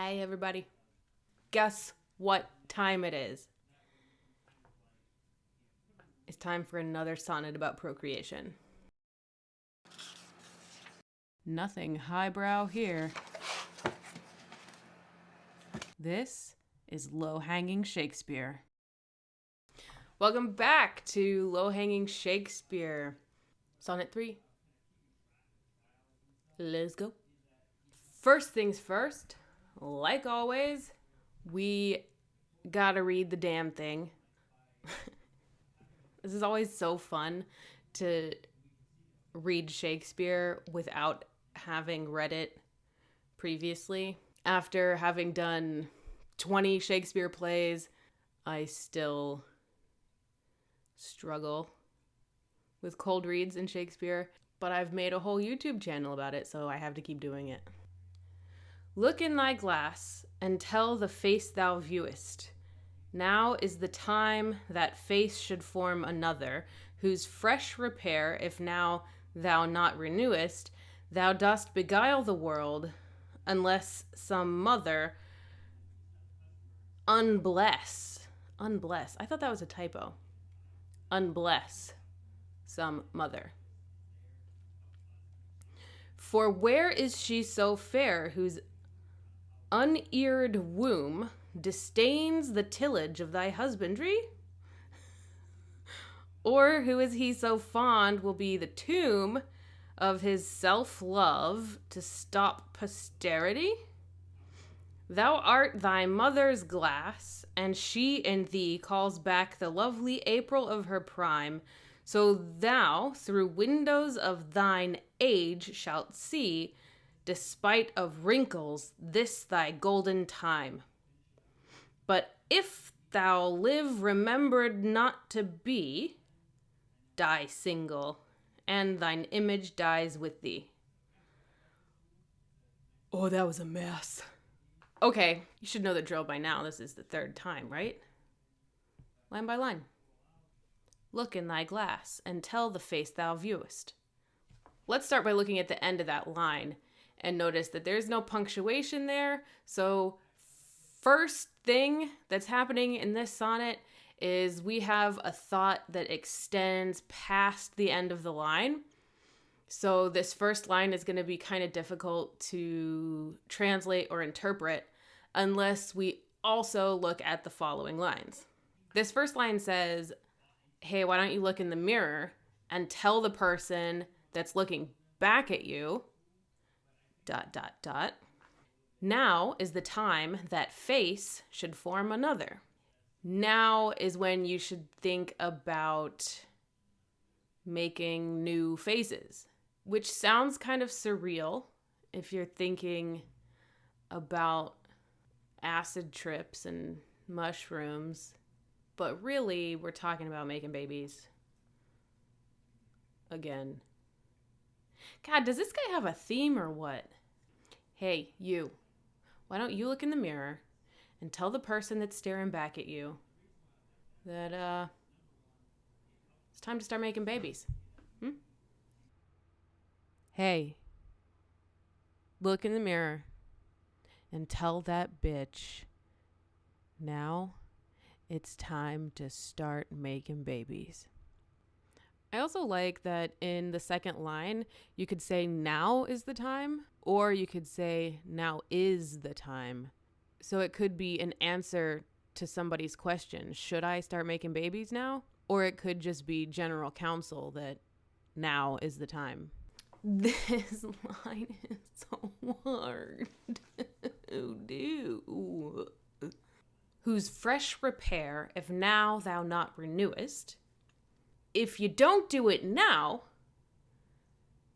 Hey everybody. Guess what time it is? It's time for another sonnet about procreation. Nothing highbrow here. This is low-hanging Shakespeare. Welcome back to Low-Hanging Shakespeare. Sonnet 3. Let's go. First things first, like always, we gotta read the damn thing. This is always so fun to read Shakespeare without having read it previously. After having done 20 Shakespeare plays, I still struggle with cold reads in Shakespeare, but I've made a whole YouTube channel about it, so I have to keep doing it. Look in thy glass, and tell the face thou viewest. Now is the time that face should form another, whose fresh repair, if now thou not renewest, thou dost beguile the world, unless some mother unbless. I thought that was a typo. Unbless some mother. For where is she so fair, whose uneared womb disdains the tillage of thy husbandry? Or who is he so fond will be the tomb of his self-love to stop posterity? Thou art thy mother's glass, and she in thee calls back the lovely April of her prime. So thou, through windows of thine age, shalt see, despite of wrinkles, this thy golden time. But if thou live remembered not to be, die single, and thine image dies with thee. Oh, that was a mess. Okay, you should know the drill by now. This is the third time, right? Line by line. Look in thy glass, and tell the face thou viewest. Let's start by looking at the end of that line and notice that there's no punctuation there. So first thing that's happening in this sonnet is we have a thought that extends past the end of the line. So this first line is going to be kind of difficult to translate or interpret unless we also look at the following lines. This first line says, hey, why don't you look in the mirror and tell the person that's looking back at you, ... Now is the time that face should form another. Now is when you should think about making new faces, which sounds kind of surreal if you're thinking about acid trips and mushrooms, but really we're talking about making babies again. God, does this guy have a theme or what? Hey, you. Why don't you look in the mirror and tell the person that's staring back at you that it's time to start making babies? Hey, look in the mirror and tell that bitch now it's time to start making babies. I also like that in the second line, you could say now is the time, or you could say now is the time. So it could be an answer to somebody's question, should I start making babies now? Or it could just be general counsel that now is the time. This line is so hard. Oh, dude. Whose fresh repair, if now thou not renewest. If you don't do it now,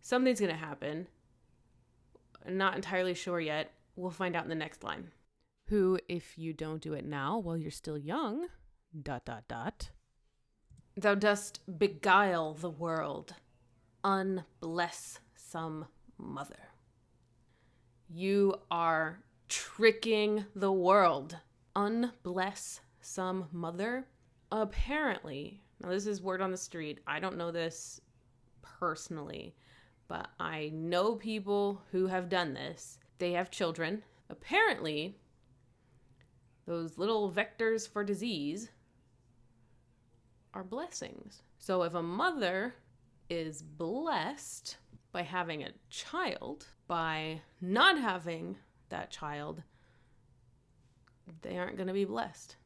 something's going to happen. I'm not entirely sure yet. We'll find out in the next line. Who, if you don't do it now while you're still young, ... Thou dost beguile the world, unbless some mother. You are tricking the world. Unbless some mother. Apparently, now this is word on the street. I don't know this personally, but I know people who have done this. They have children. Apparently, those little vectors for disease are blessings. So if a mother is blessed by having a child, by not having that child, they aren't going to be blessed.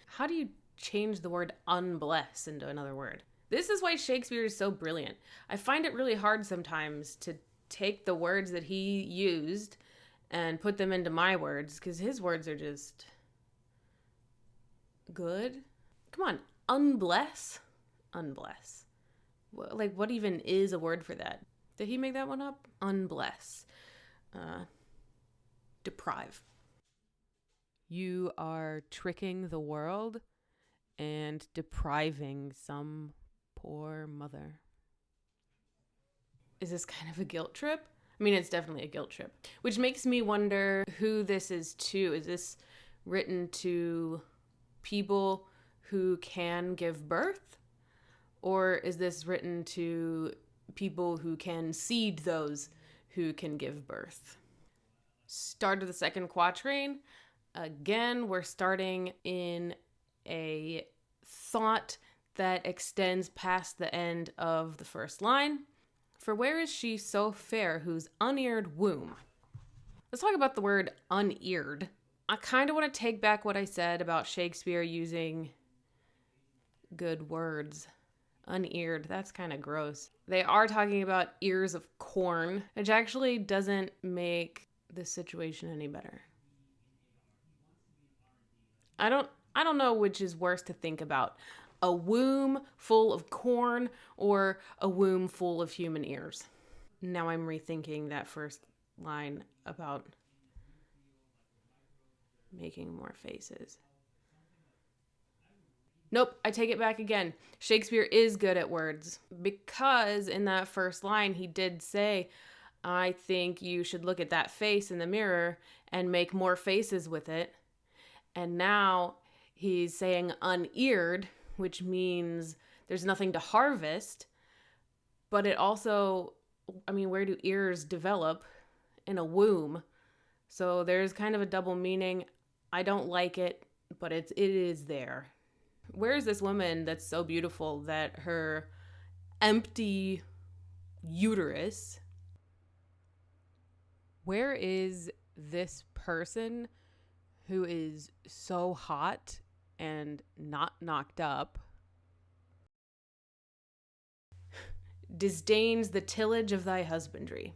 How do you change the word unbless into another word? This is why Shakespeare is so brilliant. I find it really hard sometimes to take the words that he used and put them into my words, because his words are just good. Come on, unbless? Unbless. Like, what even is a word for that? Did he make that one up? Unbless. Deprive. You are tricking the world and depriving some poor mother. Is this kind of a guilt trip? I mean, it's definitely a guilt trip, which makes me wonder who this is to. Is this written to people who can give birth? Or is this written to people who can seed those who can give birth? Start of the second quatrain. Again, we're starting in a thought that extends past the end of the first line. For where is she so fair whose uneared womb? Let's talk about the word uneared. I kind of want to take back what I said about Shakespeare using good words. Uneared, that's kind of gross. They are talking about ears of corn, which actually doesn't make the situation any better. I don't know which is worse to think about. A womb full of corn or a womb full of human ears. Now I'm rethinking that first line about making more faces. Nope, I take it back again. Shakespeare is good at words, because in that first line he did say, I think you should look at that face in the mirror and make more faces with it. And now he's saying uneared, which means there's nothing to harvest. But it also, I mean, where do ears develop? In a womb. So there's kind of a double meaning. I don't like it, but it is there. Where is this woman that's so beautiful that her empty uterus? Where is this person who is so hot and not knocked up, disdains the tillage of thy husbandry?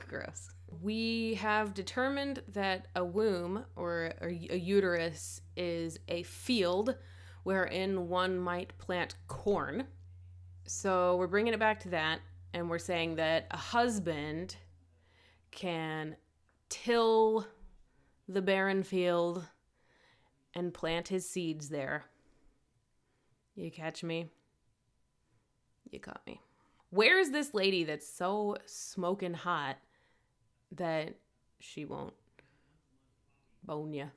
Gross. We have determined that a womb or a uterus is a field wherein one might plant corn. So we're bringing it back to that, and we're saying that a husband can till the barren field and plant his seeds there. You catch me? You caught me. Where is this lady that's so smoking hot that she won't bone you?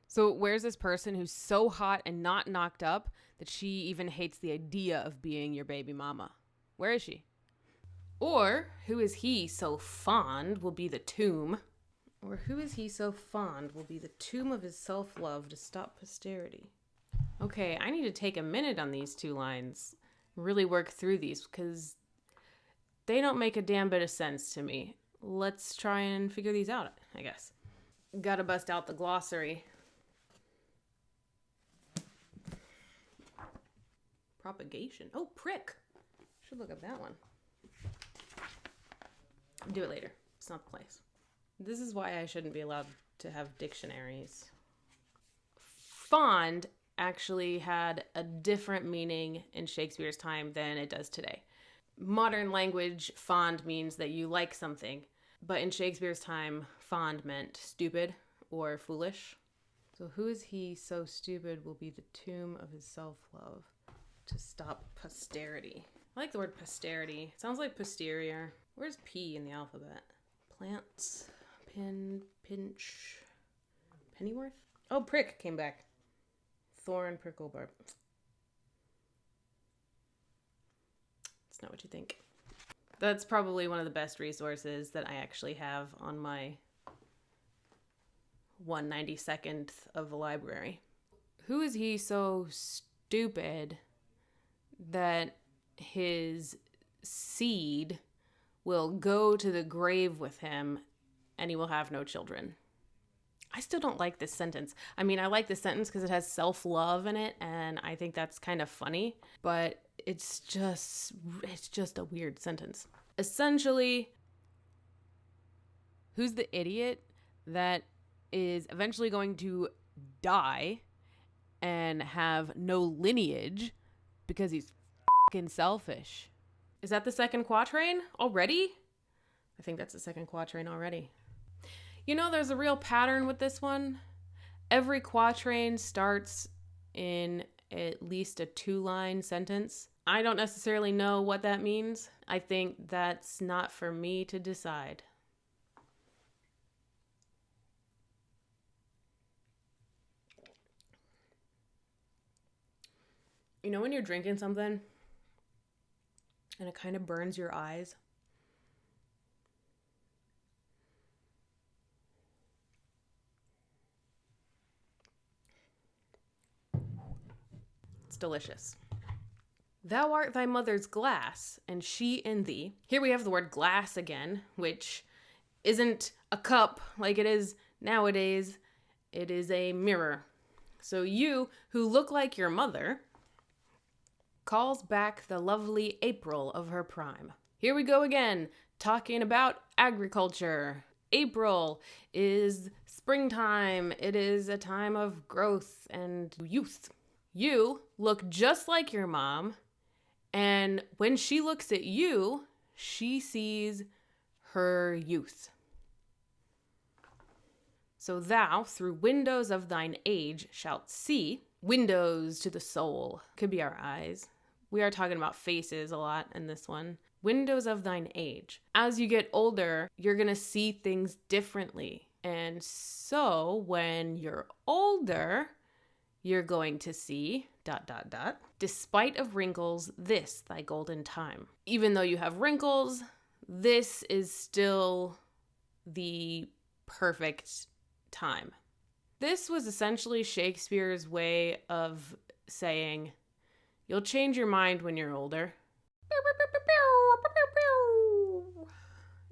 So where's this person who's so hot and not knocked up that she even hates the idea of being your baby mama? Where is she? Or who is he so fond will be the tomb? Or who is he so fond will be the tomb of his self-love to stop posterity? Okay, I need to take a minute on these two lines, really work through these, because they don't make a damn bit of sense to me. Let's try and figure these out, I guess. Gotta bust out the glossary. Propagation. Oh, prick. Should look up that one. Do it later. It's not the place. This is why I shouldn't be allowed to have dictionaries. Fond actually had a different meaning in Shakespeare's time than it does today. Modern language, fond means that you like something, but in Shakespeare's time, fond meant stupid or foolish. So who is he so stupid will be the tomb of his self-love to stop posterity. I like the word posterity. It sounds like posterior. Where's P in the alphabet? Plants, pinch, Pennyworth? Oh, prick came back. Thorn, prickle, barb. It's not what you think. That's probably one of the best resources that I actually have on my 1/92nd of the library. Who is he so stupid that his seed will go to the grave with him and he will have no children? I still don't like this sentence. I mean, I like this sentence because it has self-love in it, and I think that's kind of funny, but it's just a weird sentence. Essentially, who's the idiot that is eventually going to die and have no lineage because he's fucking selfish? Is that the second quatrain already? I think that's the second quatrain already. You know, there's a real pattern with this one. Every quatrain starts in at least a 2-line sentence. I don't necessarily know what that means. I think that's not for me to decide. You know when you're drinking something and it kind of burns your eyes? It's delicious. Thou art thy mother's glass, and she in thee. Here we have the word glass again, which isn't a cup like it is nowadays. It is a mirror. So you, who look like your mother, calls back the lovely April of her prime. Here we go again, talking about agriculture. April is springtime. It is a time of growth and youth. You look just like your mom, and when she looks at you, she sees her youth. So thou, through windows of thine age, shalt see. Windows to the soul. Could be our eyes. We are talking about faces a lot in this one. Windows of thine age. As you get older, you're going to see things differently. And so when you're older, you're going to see ... Despite of wrinkles, this thy golden time. Even though you have wrinkles, this is still the perfect time. This was essentially Shakespeare's way of saying, you'll change your mind when you're older.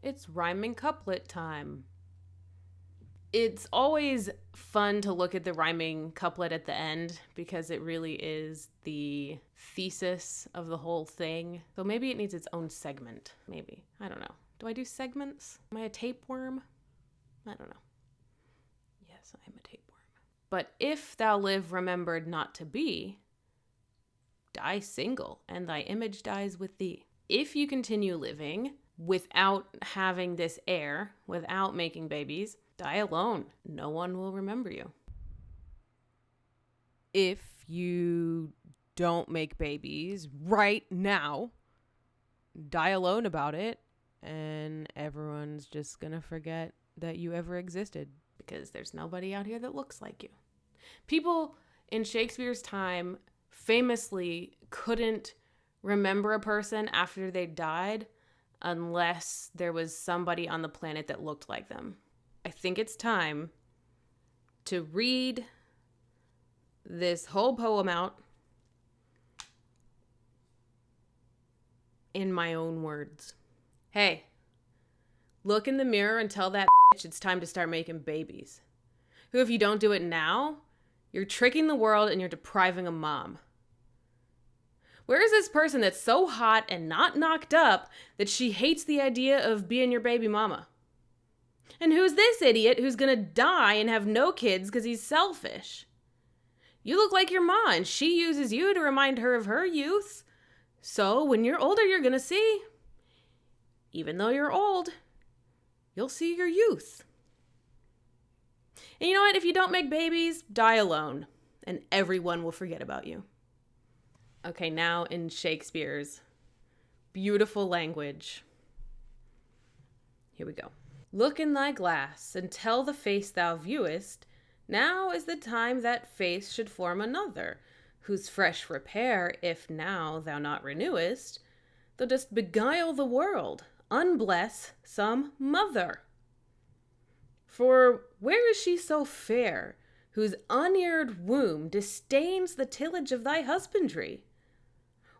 It's rhyming couplet time. It's always fun to look at the rhyming couplet at the end because it really is the thesis of the whole thing. So maybe it needs its own segment. Maybe. I don't know. Do I do segments? Am I a tapeworm? I don't know. Yes, I am a tapeworm. But if thou live remembered not to be, die single, and thy image dies with thee. If you continue living without having this heir, without making babies, die alone. No one will remember you. If you don't make babies right now, die alone about it, and everyone's just gonna forget that you ever existed because there's nobody out here that looks like you. People in Shakespeare's time famously couldn't remember a person after they died unless there was somebody on the planet that looked like them. I think it's time to read this whole poem out in my own words. Hey, look in the mirror and tell that bitch it's time to start making babies. Who, if you don't do it now, you're tricking the world and you're depriving a mom. Where is this person that's so hot and not knocked up that she hates the idea of being your baby mama? And who's this idiot who's gonna die and have no kids because he's selfish? You look like your ma, and she uses you to remind her of her youth. So when you're older, you're gonna see. Even though you're old, you'll see your youth. And you know what? If you don't make babies, die alone, and everyone will forget about you. Okay, now in Shakespeare's beautiful language. Here we go. Look in thy glass, and tell the face thou viewest, now is the time that face should form another, whose fresh repair, if now thou not renewest, thou dost beguile the world, unbless some mother. For where is she so fair, whose uneared womb disdains the tillage of thy husbandry?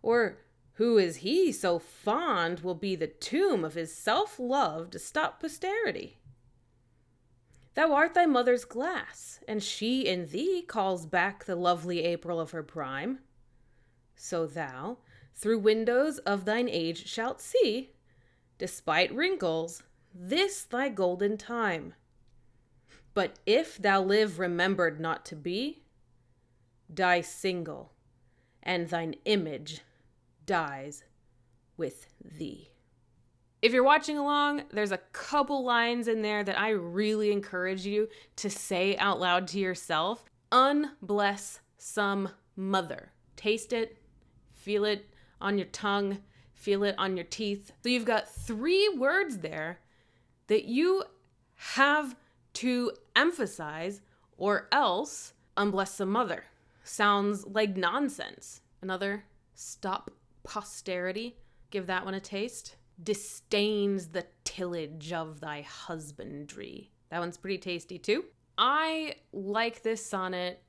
Or who is he so fond will be the tomb of his self-love to stop posterity? Thou art thy mother's glass, and she in thee calls back the lovely April of her prime. So thou, through windows of thine age, shalt see, despite wrinkles, this thy golden time. But if thou live remembered not to be, die single, and thine image dies with thee. If you're watching along, there's a couple lines in there that I really encourage you to say out loud to yourself. Unbless some mother. Taste it, feel it on your tongue, feel it on your teeth. So you've got 3 words there that you have to emphasize, or else unbless some mother. Sounds like nonsense. Another, stop posterity. Give that one a taste. Disdains the tillage of thy husbandry. That one's pretty tasty too. I like this sonnet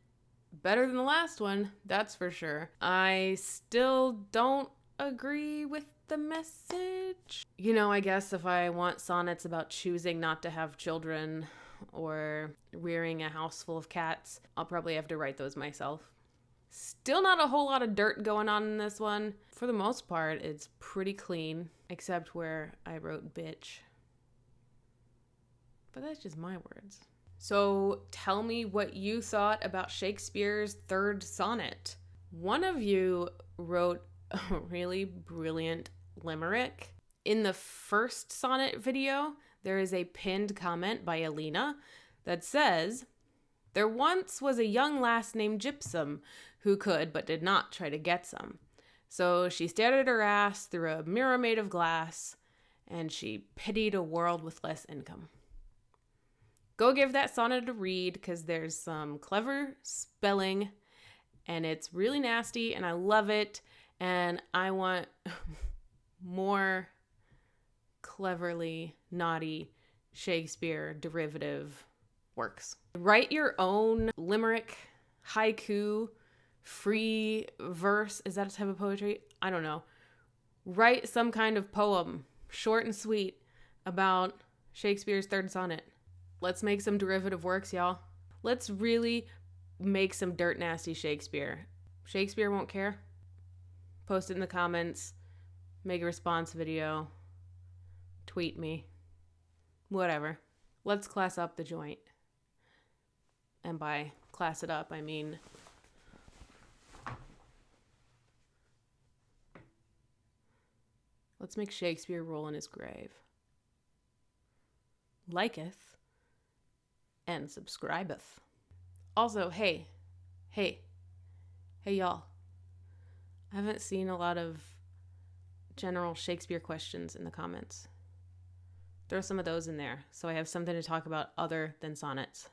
better than the last one, that's for sure. I still don't agree with the message. You know, I guess if I want sonnets about choosing not to have children or rearing a house full of cats, I'll probably have to write those myself. Still not a whole lot of dirt going on in this one. For the most part, it's pretty clean, except where I wrote bitch. But that's just my words. So tell me what you thought about Shakespeare's third sonnet. One of you wrote a really brilliant limerick. In the first sonnet video, there is a pinned comment by Alina that says, "There once was a young lass named Gypsum who could but did not try to get some. So she stared at her ass through a mirror made of glass, and she pitied a world with less income." Go give that sonnet a read, because there's some clever spelling, and it's really nasty, and I love it, and I want more cleverly naughty Shakespeare derivative works. Write your own limerick, haiku, free verse. Is that a type of poetry? I don't know. Write some kind of poem, short and sweet, about Shakespeare's third sonnet. Let's make some derivative works, y'all. Let's really make some dirt nasty Shakespeare. Shakespeare won't care. Post it in the comments. Make a response video. Tweet me. Whatever. Let's class up the joint. And by class it up, I mean let's make Shakespeare roll in his grave. Liketh and subscribeth. Also, hey, y'all. I haven't seen a lot of general Shakespeare questions in the comments. Throw some of those in there so I have something to talk about other than sonnets.